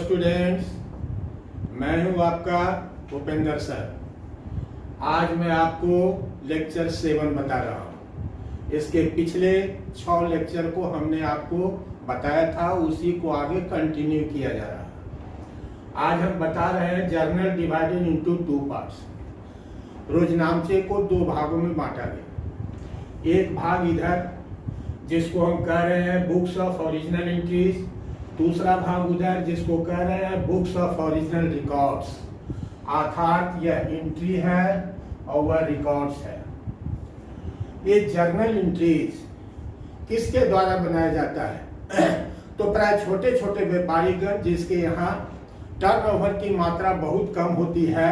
Students, मैं हूं आपका भूपेंद्र सर। आज मैं आपको लेक्चर 7 बता रहा हूं। इसके पिछले 6 लेक्चर को हमने आपको बताया था, उसी को आगे कंटिन्यू किया जा रहा है। आज हम बता रहे हैं जर्नल डिवाइडेड इनटू 2 पार्ट्स। रोजनामचे को 2 भागों में बांटा गया। एक भाग इधर जिसको हम कह रहे हैं बुक्स ऑफ ओरिजिनल एंट्रीज, दूसरा भाग उधर जिसको कह रहे हैं बुक्स ऑफ ओरिजिनल रिकॉर्ड्स। अर्थात यह एंट्री है और वह रिकॉर्ड्स है। ये जर्नल एंट्रीज किसके द्वारा बनाया जाता है? तो प्राय छोटे छोटे व्यापारीगण जिसके यहाँ टर्नओवर की मात्रा बहुत कम होती है,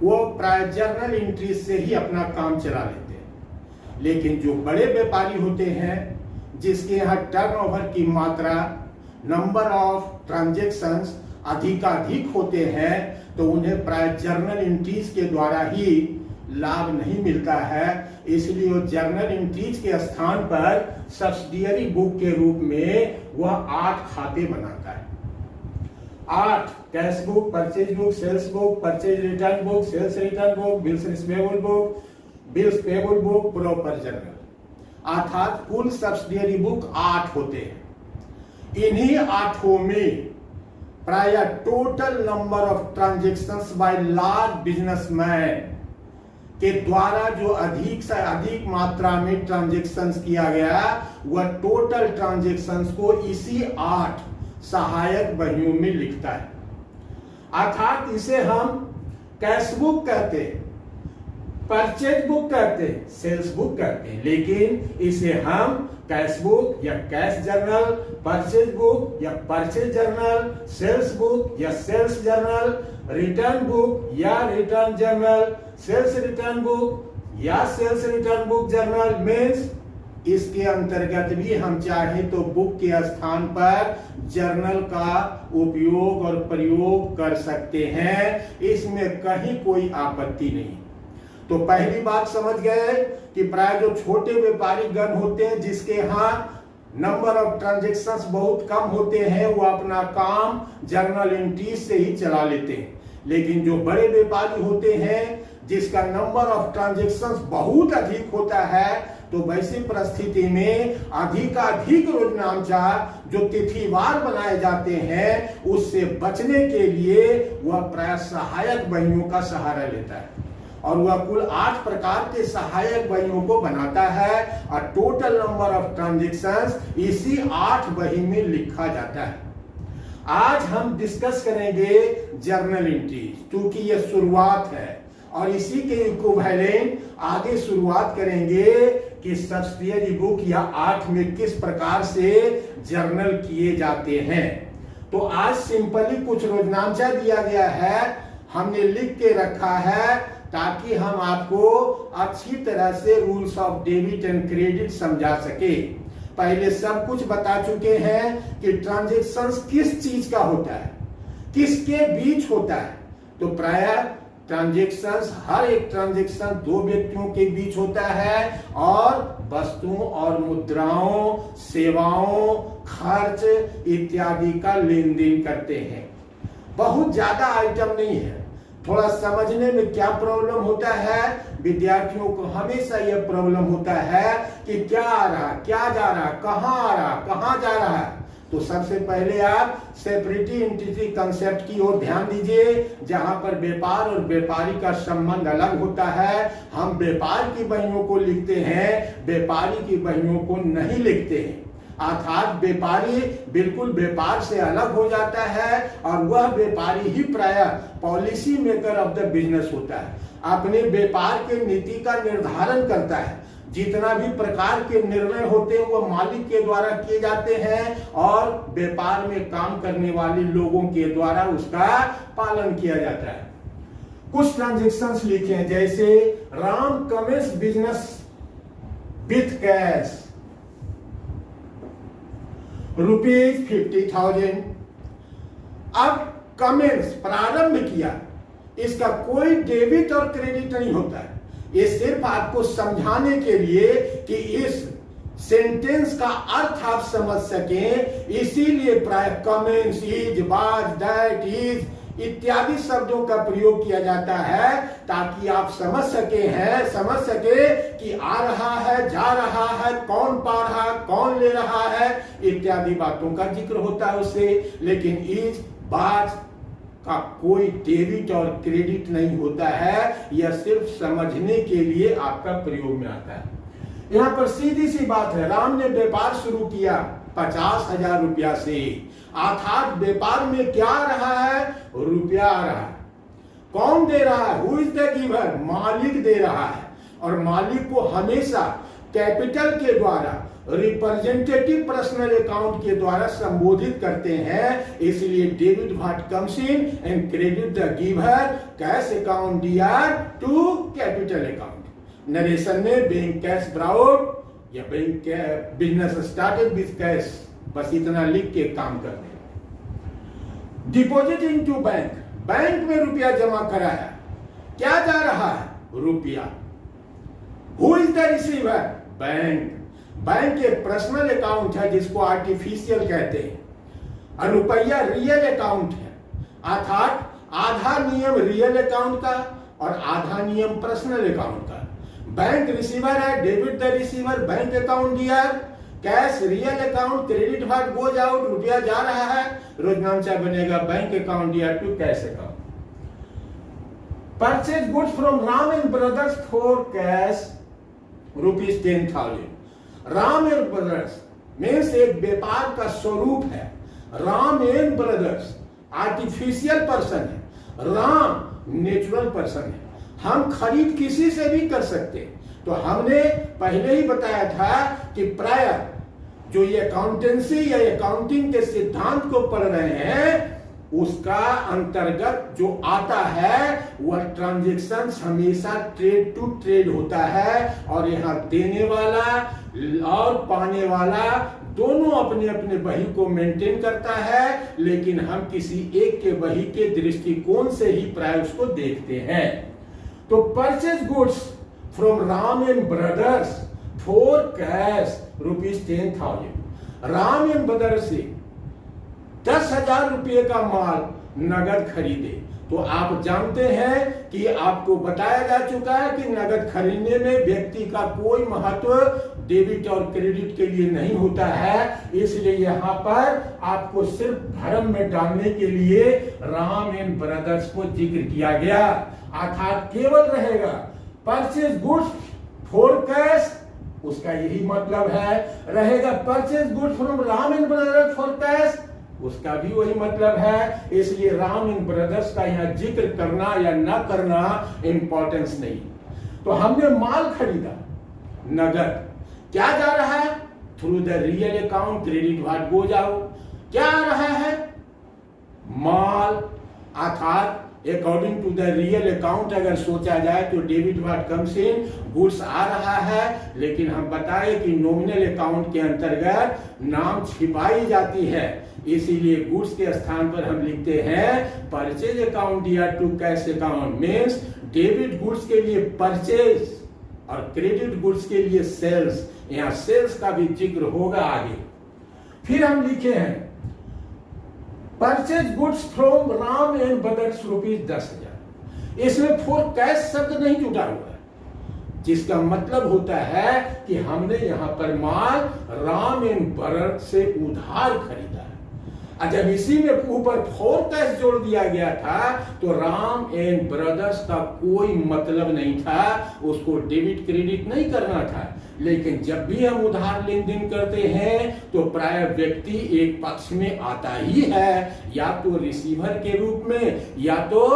वो प्राय जर्नल एंट्रीज से ही अपना काम चला लेते हैं। लेकिन जो बड़े व्यापारी होते हैं जिसके यहाँ टर्नओवर की मात्रा, नंबर ऑफ ट्रांजैक्शंस अधिकाधिक होते हैं, तो उन्हें प्राय जर्नल एंट्रीज के द्वारा ही लाभ नहीं मिलता है। इसलिए वो जर्नल एंट्रीज के स्थान पर सब्सिडियरी बुक के रूप में वह 8 खाते बनाता है। 8 cash book, purchase book, sales book, purchase return book, sales return book, bills receivable book, bills payable book, proper journal. अर्थात कुल सब्सिडियरी बुक 8 होते हैं। इन्हीं 8 में प्राय total number of transactions by large businessman के द्वारा जो अधिक से अधिक मात्रा में ट्रांजैक्शंस किया गया, वह टोटल ट्रांजैक्शंस को इसी 8 सहायक बहियों में लिखता है। अर्थात इसे हम कैश बुक कहते हैं, परचेज बुक कहते हैं, सेल्स बुक कहते हैं। लेकिन इसे हम कैश बुक या कैश जर्नल, परचेज बुक या परचेज जर्नल, सेल्स बुक या सेल्स जर्नल, रिटर्न बुक या return journal, sales return book या sales return book journal means इसके अंतर्गत भी हम चाहे तो बुक के स्थान पर जर्नल का उपयोग और प्रयोग कर सकते हैं। इसमें कहीं कोई आपत्ति नहीं। तो पहली बात समझ गए कि प्राय जो छोटे व्यापारी गण होते हैं जिसके यहाँ नंबर ऑफ ट्रांजैक्शंस बहुत कम होते हैं, वो अपना काम जर्नल एंट्री से ही चला लेते हैं। लेकिन जो बड़े व्यापारी होते हैं जिसका नंबर ऑफ ट्रांजैक्शंस बहुत अधिक होता है, तो वैसी परिस्थिति में अधिकाधिक रोजनामचा जो तिथिवार बनाए जाते हैं, उससे बचने के लिए वह प्राय सहायक बहियों का सहारा लेता है। और वह कुल 8 प्रकार के सहायक बहियों को बनाता है और टोटल नंबर ऑफ ट्रांजैक्शंस इसी 8 बही में लिखा जाता है। आज हम डिस्कस करेंगे जर्नल एंट्रीज, क्योंकि यह शुरुआत है और इसी के इक्विवेलेंट आगे शुरुआत करेंगे कि सब्सिडियरी बुक या 8 में किस प्रकार से जर्नल किए जाते हैं। तो आज सिंपली कुछ रोजनामचा दिया गया है, हमने लिख के रखा है ताकि हम आपको अच्छी तरह से rules of debit and credit समझा सके। पहले सब कुछ बता चुके हैं कि ट्रांजैक्शंस किस चीज का होता है, किसके बीच होता है। तो प्राय ट्रांजैक्शंस, हर एक ट्रांजैक्शन 2 व्यक्तियों के बीच होता है और वस्तुओं और मुद्राओं, सेवाओं, खर्च इत्यादि का लेन देन करते हैं। बहुत ज्यादा आइटम नहीं है। थोड़ा समझने में क्या प्रॉब्लम होता है, विद्यार्थियों को हमेशा यह प्रॉब्लम होता है कि क्या आ रहा, क्या जा रहा, कहाँ आ रहा, कहाँ जा रहा है। तो सबसे पहले आप सेपरेटी एंटिटी कंसेप्ट की ओर ध्यान दीजिए, जहां पर व्यापार और व्यापारी का संबंध अलग होता है। हम व्यापार की बहियों को लिखते हैं, व्यापारी की बहियों को नहीं लिखते हैं। अर्थात व्यापारी बिल्कुल व्यापार से अलग हो जाता है और वह व्यापारी ही प्राय policy maker of the business होता है। अपने व्यापार के नीति का निर्धारण करता है। जितना भी प्रकार के निर्णय होते हैं वह मालिक के द्वारा किए जाते हैं और व्यापार में काम करने वाले लोगों के द्वारा उसका पालन किया जाता है। कुछ ट्रांजैक्शंस लिखे हैं, जैसे Ram commences business with cash ₹50,000। अब कमेंस प्रारंभ किया, इसका कोई डेबिट और क्रेडिट नहीं होता है। ये सिर्फ आपको समझाने के लिए कि इस सेंटेंस का अर्थ आप समझ सकें, इसीलिए प्राय commences, is, was, that, is इत्यादि शब्दों का प्रयोग किया जाता है, ताकि आप समझ सके कि आ रहा है, जा रहा है, कौन पा रहा है, कौन ले रहा है, इत्यादि बातों का जिक्र होता है उससे। लेकिन इज, वाज का कोई डेबिट और क्रेडिट नहीं होता है, यह सिर्फ समझने के लिए आपका प्रयोग में आता है। यहां पर सीधी सी बात है, राम ने व्यापार शुरू किया 50,000 रुपया से, अर्थात व्यापार में क्या आ रहा है, रुपया आ रहा है। कौन दे रहा है, हु इज द गिवर, मालिक दे रहा है, और मालिक को हमेशा कैपिटल के द्वारा, रिप्रेजेंटेटिव पर्सनल अकाउंट के द्वारा संबोधित करते हैं। इसलिए debit what comes in and credit the giver, cash account DR to capital account. Narration में बैंक कैश ब्राउड या bank business started with cash, बस इतना लिख के काम कर दें। डिपॉजिट इनटू बैंक, बैंक में रुपया जमा कराया, क्या जा रहा है, रुपया। Who is the receiver, bank. Bank एक पर्सनल अकाउंट है जिसको आर्टिफिशियल कहते हैं, और रुपया रियल अकाउंट है, अर्थात आधा नियम रियल अकाउंट का और आधा नियम पर्सनल अकाउंट का। बैंक रिसीवर है, debit the receiver, bank account दिया, cash real account, credit what goes out, रुपया जा रहा है, रोजनामचा बनेगा बैंक अकाउंट दिया to cash account. Purchase goods from Ram and brothers for cash ₹10,000। Ram and brothers means एक व्यापार का स्वरूप है। Ram and brothers artificial person है, राम नेचुरल पर्सन है। हम खरीद किसी से भी कर सकते हैं। तो हमने पहले ही बताया था कि प्राय जो ये अकाउंटेंसी या अकाउंटिंग के सिद्धांत को पढ़ रहे हैं, उसका अंतर्गत जो आता है वह ट्रांजैक्शन हमेशा ट्रेड टू ट्रेड होता है, और यहाँ देने वाला और पाने वाला दोनों अपने अपने बही को मेंटेन करता है, लेकिन हम किसी एक के बही के दृष्टिकोण से ही प्राय उसको देखते हैं। तो purchase goods from Ram and brothers for cash ₹10,000। Ram and brothers से 10,000 रुपये का माल नगद खरीदे। तो आप जानते हैं कि आपको बताया जा चुका है कि नगद खरीदने में व्यक्ति का कोई महत्व डेबिट और क्रेडिट के लिए नहीं होता है, इसलिए यहाँ पर आपको सिर्फ भ्रम में डालने के लिए राम एंड ब्रदर्स को जिक्र किया गया, अर्थात केवल रहेगा परचेज गुड्स फॉर कैश, उसका यही मतलब है। रहेगा purchase goods from Ram and brothers for cash, उसका भी वही मतलब है। इसलिए राम एंड ब्रदर्स का यहाँ जिक्र करना या ना करना इंपॉर्टेंस नहीं। तो हमने माल खरीदा नगद, क्या जा रहा है, through the real account, credit what goes out, क्या आ रहा है, माल, अर्थात according to the real account अगर सोचा जाए तो debit what comes in, goods आ रहा है। लेकिन हम बताए कि नॉमिनल अकाउंट के अंतर्गत नाम छिपाई जाती है, इसीलिए गुड्स के स्थान पर हम लिखते हैं परचेज अकाउंट या to cash account. Means debit goods के लिए परचेज और क्रेडिट गुड्स के लिए सेल्स। यहाँ सेल्स का भी जिक्र होगा आगे। फिर हम लिखे हैं purchase goods from Ram and brothers ₹10,000। इसमें फॉर कैश शब्द नहीं जुटा हुआ है, जिसका मतलब होता है कि हमने यहां पर माल राम एंड ब्रदर से उधार खरीदा है। जब इसी में ऊपर फॉर कैश जोड़ दिया गया था तो राम एंड ब्रदर्स का कोई मतलब नहीं था, उसको डेबिट क्रेडिट नहीं करना था। लेकिन जब भी हम उधार लेन देन करते हैं तो प्राय व्यक्ति एक पक्ष में आता ही है, या तो रिसीवर के रूप में या तो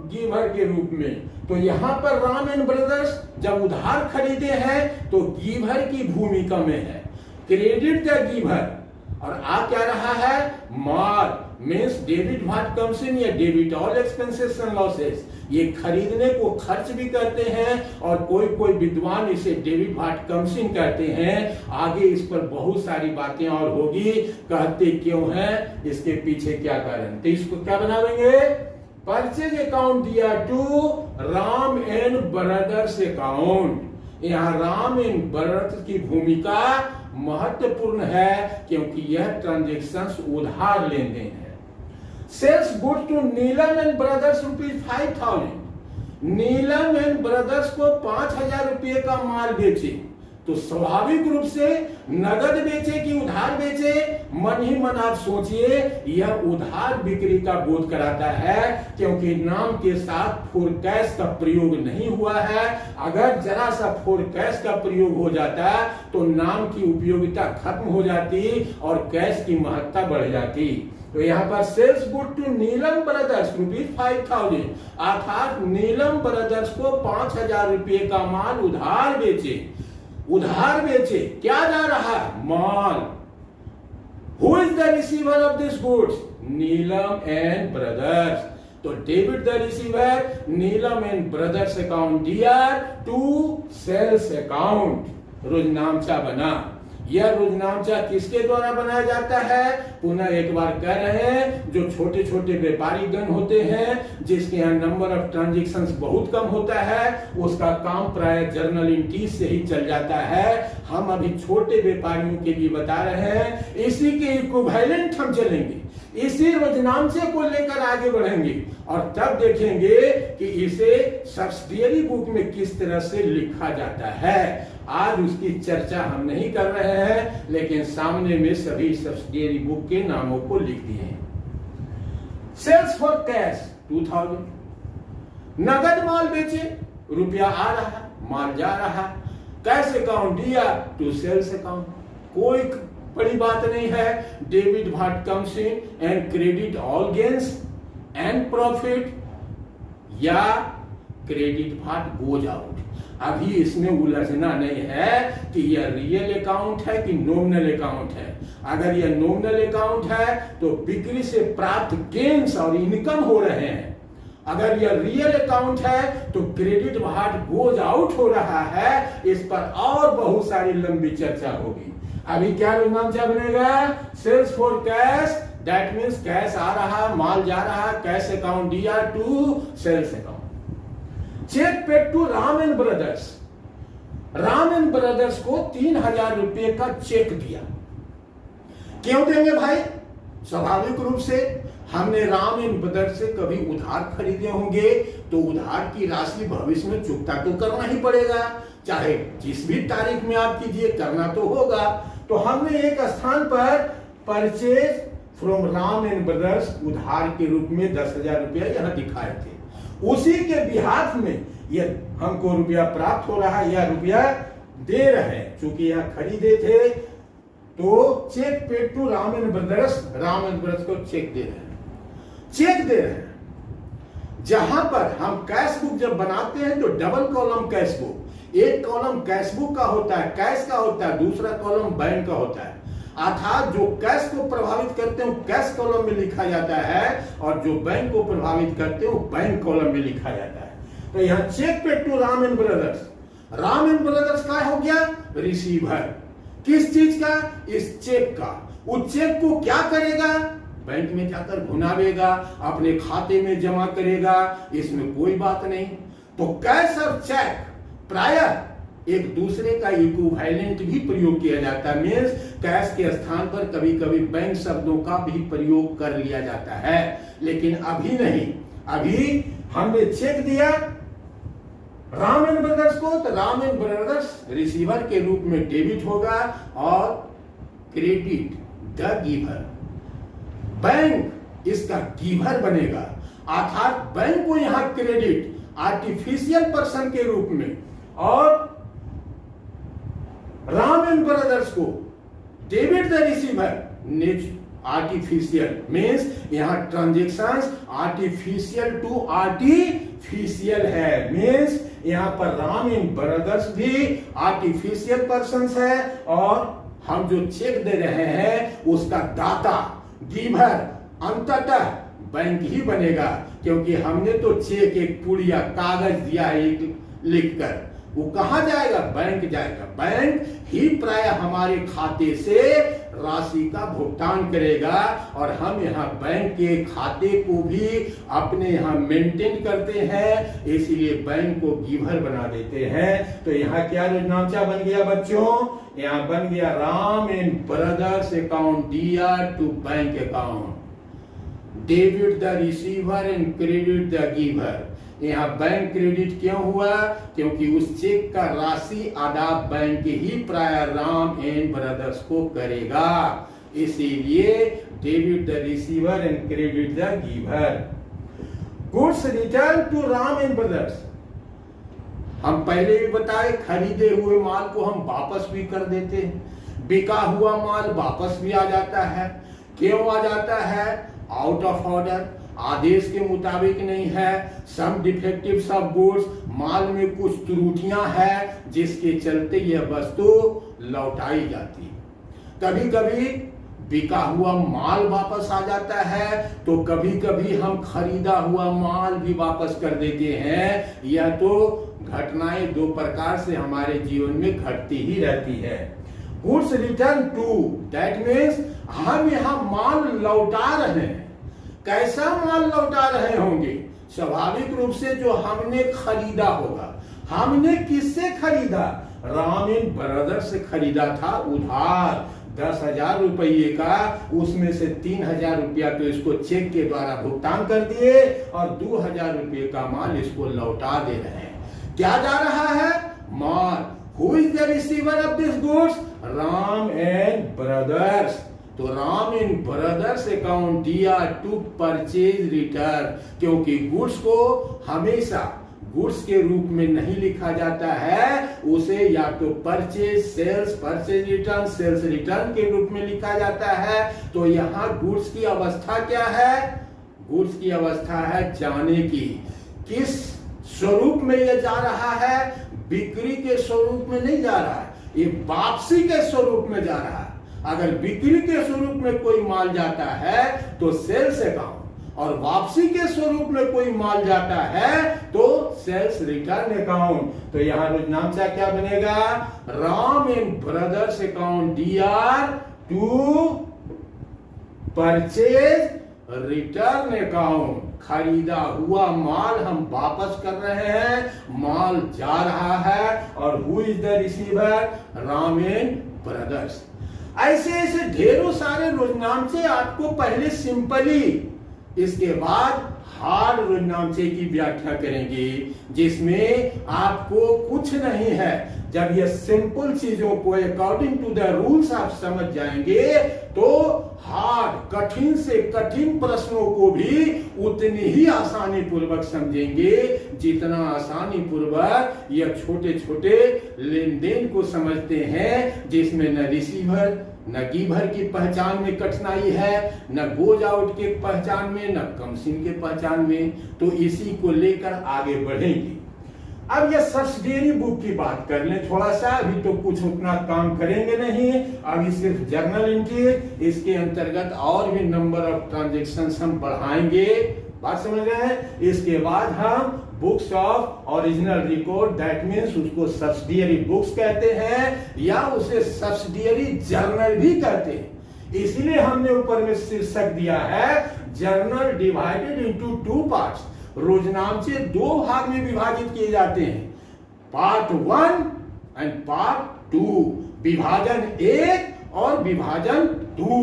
गिवर के रूप में। तो यहाँ पर राम एंड ब्रदर्स जब उधार खरीदे हैं तो गिवर की भूमिका में है, क्रेडिट द गिवर। और आ क्या रहा है, माल, means debit what comes in या debit all expenses and losses. ये खरीदने को खर्च भी कहते हैं और कोई विद्वान इसे डेबिट व्हाट कम्स इन कहते हैं। आगे इस पर बहुत सारी बातें और होगी, कहते क्यों हैं, इसके पीछे क्या कारण। तो इसको क्या बना देंगे, परचेज अकाउंट दिया to Ram and brothers account. यहाँ राम एंड ब्रदर्स की भूमिका महत्वपूर्ण है, क्योंकि यह ट्रांजेक्शंस उधार लेन देन है। Sales goods to Neelam and brothers ₹5,000। Neelam and brothers को 5,000 रुपये का माल बेचे, तो स्वाभाविक रूप से नगद बेचे कि उधार बेचे, मन ही मन आप सोचिए, यह उधार बिक्री का बोध कराता है, क्योंकि नाम के साथ फोर कैश का प्रयोग नहीं हुआ है। अगर जरा सा फोर कैश का प्रयोग हो जाता तो नाम की उपयोगिता खत्म हो जाती और कैश की महत्ता बढ़ जाती। तो यहाँ पर sales good to Neelam brothers ₹5,000, अर्थात नीलम ब्रदर्स को 5,000 रुपये का माल उधार बेचे। उधार बेचे, क्या जा रहा है? माल। Who is the receiver of this goods? Neelam and brothers. तो debit the receiver, Neelam and brothers account दियर टू सेल्स अकाउंट। रोजनामचा बना। यह रोजनामचा किसके द्वारा बनाया जाता है? पुनः एक बार कह रहे हैं, जो छोटे छोटे व्यापारी गण होते हैं, जिसके यहाँ नंबर ऑफ ट्रांजेक्शंस बहुत कम होता है, उसका काम प्राय जर्नल एंट्रीज से ही चल जाता है। हम अभी छोटे व्यापारियों के लिए बता रहे हैं, इसी के इक्विवेलेंट हम चलेंगे, इसी रोजनामचे को लेकर आगे बढ़ेंगे और तब देखेंगे कि इसे सब्सिडियरी बुक में किस तरह से लिखा जाता है। आज उसकी चर्चा हम नहीं कर रहे हैं, लेकिन सामने में सभी सब्सिडियरी बुक के नामों को लिख दिए हैं। सेल्स फॉर कैश 2000, नगद माल बेचे, रुपया आ रहा, माल जा रहा, कैश अकाउंट दिया टू सेल्स अकाउंट। कोई बड़ी बात नहीं है। Debit what comes in and credit all gains and profit, या क्रेडिट भाट गोज आउट। अभी इसमें उलझना नहीं है कि यह रियल अकाउंट है कि नॉमिनल अकाउंट है। अगर यह नॉमिनल अकाउंट है तो बिक्री से प्राप्त गेन्स और इनकम हो रहे हैं। अगर यह रियल अकाउंट है तो क्रेडिट भाट गोज आउट हो रहा है। इस पर और बहुत सारी लंबी चर्चा होगी। अभी क्या रोजनामचा बनेगा? Sales for cash, that means cash आ रहा, माल जा रहा, कैश अकाउंट दिया to sales account. Cheque paid to Ram and brothers. Ram and brothers को 3,000 रुपये का चेक दिया। क्यों देंगे भाई? स्वाभाविक रूप से हमने राम एंड ब्रदर्स से कभी उधार खरीदे होंगे, तो उधार की राशि भविष्य में चुकता तो करना ही पड़ेगा, चाहे जिस भी तारीख में आप कीजिए, करना तो होगा। तो हमने एक स्थान पर purchase from Ram and brothers उधार के रूप में 10,000 रुपया यहां दिखाए थे। उसी के बिहाफ में ये हमको रुपया प्राप्त हो रहा है या रुपया दे रहे हैं, चूंकि यहाँ खरीदे थे। तो cheque paid to Ram and brothers, Ram and brothers को चेक दे रहे हैं, चेक दे रहे हैं। जहां पर हम कैश बुक जब बनाते हैं तो डबल कॉलम कैश बुक, एक कॉलम कैश बुक का होता है, कैश का होता है, दूसरा कॉलम बैंक का होता है। अर्थात जो कैश को प्रभावित करते हैं कैश कॉलम में लिखा जाता है और जो बैंक को प्रभावित करते हैं बैंक कॉलम में लिखा जाता है। तो यहाँ cheque paid to Ram and brothers, Ram and brothers का हो गया रिसीवर। किस चीज का? इस चेक का। उस चेक को क्या करेगा? बैंक में जाकर भुनावेगा, अपने खाते में जमा करेगा, इसमें कोई बात नहीं। तो कैश और चेक प्रायः एक दूसरे का इक्विवेलेंट भी प्रयोग किया जाता है। मीन्स कैश के स्थान पर कभी कभी बैंक शब्दों का भी प्रयोग कर लिया जाता है, लेकिन अभी नहीं। अभी हमने चेक दिया राम एंड ब्रदर्स को, तो राम एंड ब्रदर्स रिसीवर के रूप में डेबिट होगा और क्रेडिट द गिवर, बैंक इसका गिवर बनेगा। अर्थात बैंक को यहां क्रेडिट आर्टिफिशियल पर्सन के रूप में और राम एंड ब्रदर्स को debit the receiver artificial. Means यहां ट्रांजेक्शंस आर्टिफिशियल टू आर्टिफिशियल है। मीन्स यहां पर राम एंड ब्रदर्स भी आर्टिफिशियल पर्संस है और हम जो चेक दे रहे हैं उसका दाता गिवर अंततः बैंक ही बनेगा, क्योंकि हमने तो चेक एक पुड़िया कागज दिया है एक लिखकर, वो कहां जाएगा? बैंक जाएगा। बैंक ही प्राय हमारे खाते से राशि का भुगतान करेगा। और हम यहाँ बैंक के खाते को भी अपने यहाँ मेंटेन करते हैं, इसीलिए बैंक को गिवर बना देते हैं। तो यहाँ क्या योजनांचा बन गया बच्चों? यहाँ बन गया Ram and brothers account DR to bank account, debit the receiver and credit the giver. यहाँ बैंक क्रेडिट क्यों हुआ? क्योंकि उस चेक का राशि अदा बैंक ही प्राय राम एंड ब्रदर्स को करेगा, इसीलिए debit the receiver and credit the giver. Goods return to Ram and brothers. हम पहले भी बताए खरीदे हुए माल को हम वापस भी कर देते हैं, बिका हुआ माल वापस भी आ जाता है। क्यों आ जाता है? आउट ऑफ ऑर्डर, आदेश के मुताबिक नहीं है, सम डिफेक्टिव सब गुड्स, माल में कुछ त्रुटियां हैं जिसके चलते यह वस्तु लौटाई जाती। कभी कभी बिका हुआ माल वापस आ जाता है, तो कभी कभी हम खरीदा हुआ माल भी वापस कर देते हैं। यह तो घटनाएं दो प्रकार से हमारे जीवन में घटती ही रहती है। Goods return to, that means हम यहाँ माल लौटा रहे हैं। कैसा माल लौटा रहे होंगे? स्वाभाविक रूप से जो हमने खरीदा होगा। हमने किससे खरीदा? राम एंड ब्रदर से खरीदा था उधार 10,000 रुपये का, उसमें से 3,000 रुपया तो इसको चेक के द्वारा भुगतान कर दिए और 2,000 रुपये का माल इसको लौटा दे रहे हैं। क्या जा रहा है? माल। Who is the receiver of this goods? Ram and brothers. तो Ram and brothers account DR to purchase return, क्योंकि गुड्स को हमेशा गुड्स के रूप में नहीं लिखा जाता है, उसे या तो purchase sales, purchase return, sales return के रूप में लिखा जाता है। तो यहाँ गुड्स की अवस्था क्या है? गुड्स की अवस्था है जाने की। किस स्वरूप में यह जा रहा है? बिक्री के स्वरूप में नहीं जा रहा है, ये वापसी के स्वरूप में जा रहा है। अगर बिक्री के स्वरूप में कोई माल जाता है तो सेल्स अकाउंट, और वापसी के स्वरूप में कोई माल जाता है तो सेल्स रिटर्न अकाउंट। तो यहाँ योजनांचा क्या बनेगा? Ram and brothers account DR to purchase return account. खरीदा हुआ माल हम वापस कर रहे हैं, माल जा रहा है, और who is the receiver? Ram and brothers. ऐसे ऐसे ढेरों सारे रोजनामचे आपको पहले सिंपली, इसके बाद हार्ड रोजनामचे की व्याख्या करेंगे, जिसमें आपको कुछ नहीं है। जब ये सिंपल चीजों को अकॉर्डिंग टू द रूल्स आप समझ जाएंगे तो हार्ड, कठिन से कठिन प्रश्नों को भी उतनी ही आसानी पूर्वक समझेंगे जितना आसानी पूर्वक यह छोटे छोटे लेन देन को समझते हैं, जिसमें न रिसीवर न गिवर की पहचान में कठिनाई है, न गोज आउट के पहचान में, न कमसिन के पहचान में। तो इसी को लेकर आगे बढ़ेंगे। अब यह सब्सिडियरी बुक की बात कर लें थोड़ा सा, अभी तो कुछ उतना काम करेंगे नहीं, अभी सिर्फ जर्नल एंट्री, इसके अंतर्गत और भी नंबर ऑफ ट्रांजेक्शंस हम बढ़ाएंगे। बात समझ रहे हैं? इसके बाद हम books of original record, that means उसको सब्सिडियरी बुक्स कहते हैं या उसे सब्सिडियरी जर्नल भी कहते हैं। इसीलिए हमने ऊपर में शीर्षक दिया है जर्नल डिवाइडेड इनटू 2 पार्ट्स। रोजनामचे 2 भाग में विभाजित किए जाते हैं, पार्ट 1 एंड पार्ट 2। विभाजन 1 और विभाजन 2।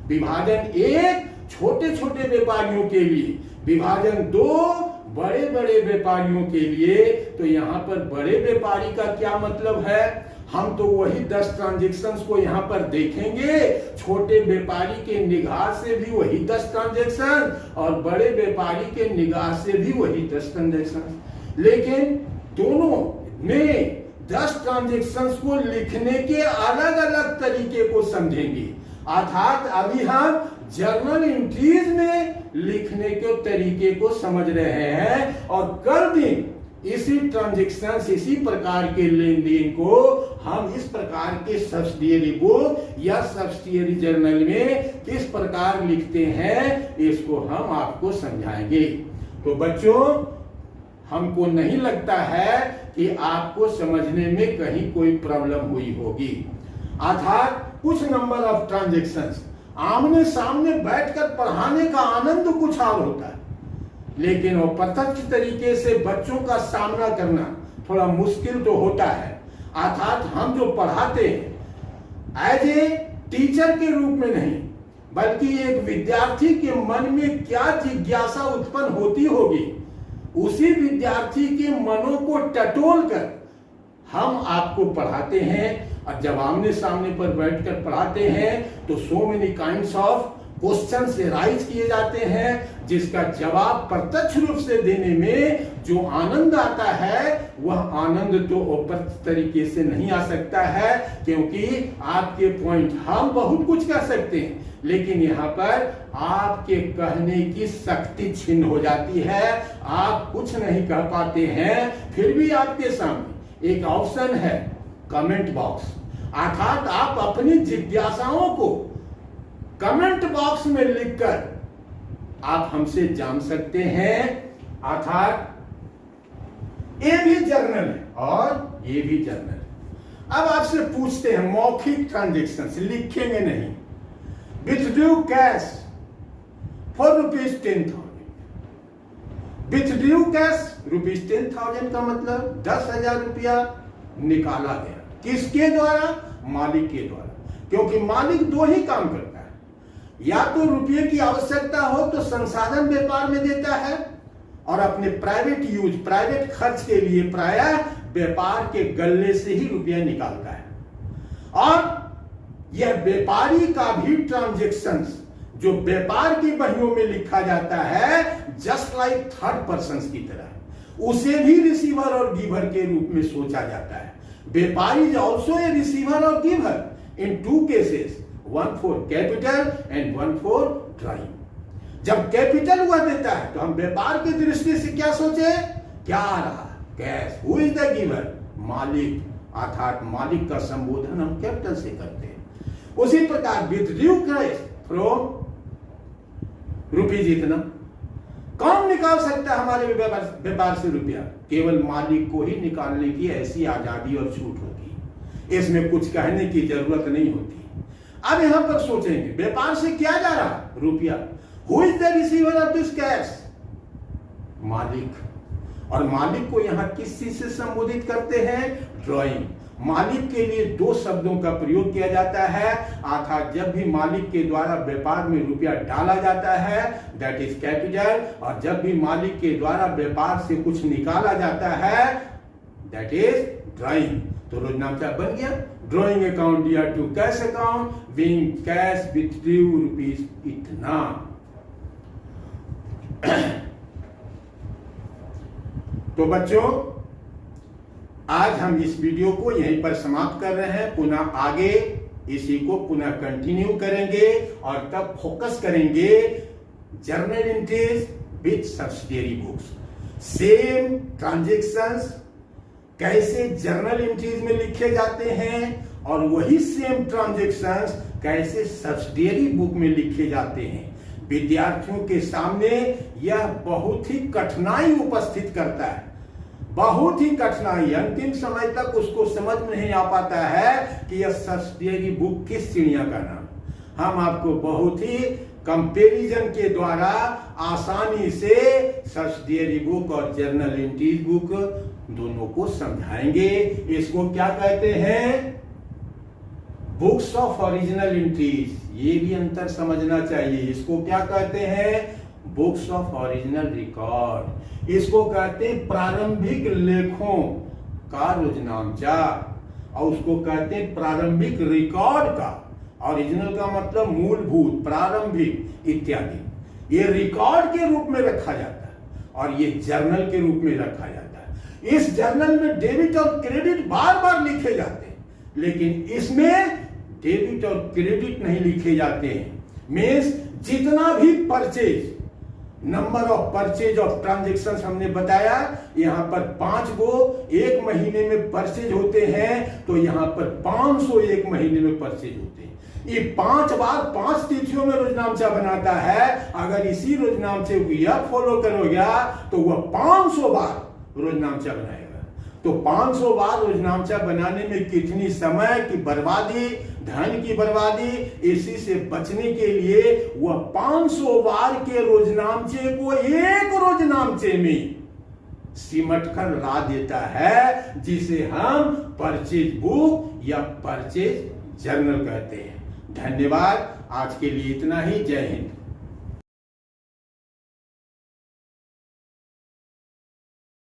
विभाजन 1 छोटे छोटे व्यापारियों के लिए, विभाजन 2 बड़े बड़े व्यापारियों के लिए। तो यहाँ पर बड़े व्यापारी का क्या मतलब है? हम तो वही 10 ट्रांजेक्शन्स को यहाँ पर देखेंगे, छोटे व्यापारी के निगाह से भी वही 10 ट्रांजेक्शन और बड़े व्यापारी के निगाह से भी वही 10 ट्रांजेक्शन, लेकिन दोनों में 10 ट्रांजेक्शन्स को लिखने के अलग अलग तरीके को समझेंगे। अर्थात अभी हम जर्नल एंट्रीज में लिखने के तरीके को समझ रहे हैं, और कल दिन इसी ट्रांजेक्शन्स, इसी प्रकार के लेन देन को हम इस प्रकार के सब्सिडियरी बुक या सब्सिडियरी जर्नल में किस प्रकार लिखते हैं, इसको हम आपको समझाएंगे। तो बच्चों, हमको नहीं लगता है कि आपको समझने में कहीं कोई प्रॉब्लम हुई होगी। अर्थात कुछ नंबर ऑफ ट्रांजेक्शंस। आमने सामने बैठकर पढ़ाने का आनंद कुछ और होता है, लेकिन वो प्रत्यक्ष तरीके से बच्चों का सामना करना थोड़ा मुश्किल तो होता है। अर्थात हम जो पढ़ाते हैं एज ए टीचर के रूप में नहीं, बल्कि एक विद्यार्थी के मन में क्या जिज्ञासा उत्पन्न होती होगी, उसी विद्यार्थी के मनों को टटोल कर हम आपको पढ़ाते हैं। और जब आमने सामने पर बैठकर पढ़ाते हैं तो so many kinds of questions rise किए जाते हैं, जिसका जवाब प्रत्यक्ष रूप से देने में जो आनंद आता है वह आनंद तो अप्रत्यक्ष तरीके से नहीं आ सकता है, क्योंकि आपके पॉइंट हम बहुत कुछ कह सकते हैं, लेकिन यहाँ पर आपके कहने की शक्ति छिन्न हो जाती है, आप कुछ नहीं कह पाते हैं। फिर भी आपके सामने एक ऑप्शन है कमेंट बॉक्स, अर्थात आप अपनी जिज्ञासाओं को कमेंट बॉक्स में लिखकर आप हमसे जान सकते हैं। अर्थात ये भी जर्नल है और ये भी जर्नल है। अब आपसे पूछते हैं मौखिक ट्रांजेक्शंस, लिखेंगे नहीं। Withdrew cash for ₹10,000। Withdrew cash ₹10,000 का मतलब 10,000 रुपया निकाला गया। किसके द्वारा? मालिक के द्वारा, क्योंकि मालिक दो ही काम करता है, या तो रुपये की आवश्यकता हो तो संसाधन व्यापार में देता है, और अपने प्राइवेट यूज प्राइवेट खर्च के लिए प्रायः व्यापार के गल्ले से ही रुपया निकालता है। और यह व्यापारी का भी ट्रांजेक्शंस जो व्यापार की बहियों में लिखा जाता है, जस्ट लाइक थर्ड पर्सन की तरह, उसे भी रिसीवर और गिवर के रूप में सोचा जाता है। व्यापारी इज ऑल्सो ए रिसीवर और giver in two cases, one for capital and one for drawing. जब कैपिटल हुआ देता है तो हम व्यापार की दृष्टि से क्या सोचे? क्या आ रहा? Cash. Who is the giver? मालिक, अर्थात मालिक का संबोधन हम कैपिटल से करते हैं। उसी प्रकार विथड्रू कैश फ्रॉम रुपीज इतना, कौन निकाल सकता है हमारे व्यापार से रुपया? केवल मालिक को ही निकालने की ऐसी आजादी और छूट होती है, इसमें कुछ कहने की जरूरत नहीं होती। अब यहां पर सोचेंगे व्यापार से क्या जा रहा? रुपया। Who is the receiver of this cash? मालिक। और मालिक को यहां किस चीज से संबोधित करते हैं? ड्राइंग। मालिक के लिए दो शब्दों का प्रयोग किया जाता है, अर्थात जब भी मालिक के द्वारा व्यापार में रुपया डाला जाता है दैट इज कैपिटल, और जब भी मालिक के द्वारा व्यापार से कुछ निकाला जाता है दैट इज ड्राइंग। तो रोजनामचा बन गया drawing account Dr to cash account being cash withdrew rupees इतना। तो बच्चों, आज हम इस वीडियो को यहीं पर समाप्त कर रहे हैं। पुनः आगे इसी को पुनः कंटिन्यू करेंगे और तब फोकस करेंगे journal entries with subsidiary books. Same transactions कैसे जर्नल एंट्रीज में लिखे जाते हैं और वही सेम ट्रांजेक्शंस कैसे सब्सिडियरी बुक में लिखे जाते हैं। विद्यार्थियों के सामने यह बहुत ही कठिनाई उपस्थित करता है, बहुत ही कठिनाई। अंतिम समय तक उसको समझ में नहीं आ पाता है कि यह सब्सिडियरी बुक किस चिड़िया का नाम। हम आपको बहुत ही कंपैरिजन के द्वारा आसानी से सब्सिडियरी बुक और जर्नल एंट्रीज बुक दोनों को समझाएंगे। इसको क्या कहते हैं? Books of original entries. ये भी अंतर समझना चाहिए। इसको क्या कहते हैं? Books of original record. इसको कहते हैं प्रारंभिक लेखों का रोजनामचा, और उसको कहते हैं प्रारंभिक रिकॉर्ड का। ओरिजिनल का मतलब मूलभूत, प्रारंभिक इत्यादि। ये रिकॉर्ड के रूप में रखा जाता है और ये जर्नल के रूप में रखा जाता है। इस जर्नल में डेबिट और क्रेडिट बार बार लिखे जाते हैं, लेकिन इसमें डेबिट और क्रेडिट नहीं लिखे जाते हैं। मीन्स जितना भी purchase, number of purchase of transaction हमने बताया, यहां पर 5 गो एक महीने में परचेज होते हैं, तो यहां पर 500 एक महीने में परचेज होते हैं। ये 5 बार 5 तिथियों में रोजनामचा बनाता है। अगर इसी रोजनामचे को यह फॉलो करोगे तो वह 500 बार रोजनामचा बनाएगा। तो 500 बार रोजनामचा बनाने में कितनी समय की बर्बादी, धन की बर्बादी, इसी से बचने के लिए वह 500 बार के रोजनामचे को एक रोजनामचे में सिमट कर ला देता है, जिसे हम परचेज बुक या परचेज जर्नल कहते हैं। धन्यवाद। आज के लिए इतना ही। जय हिंद।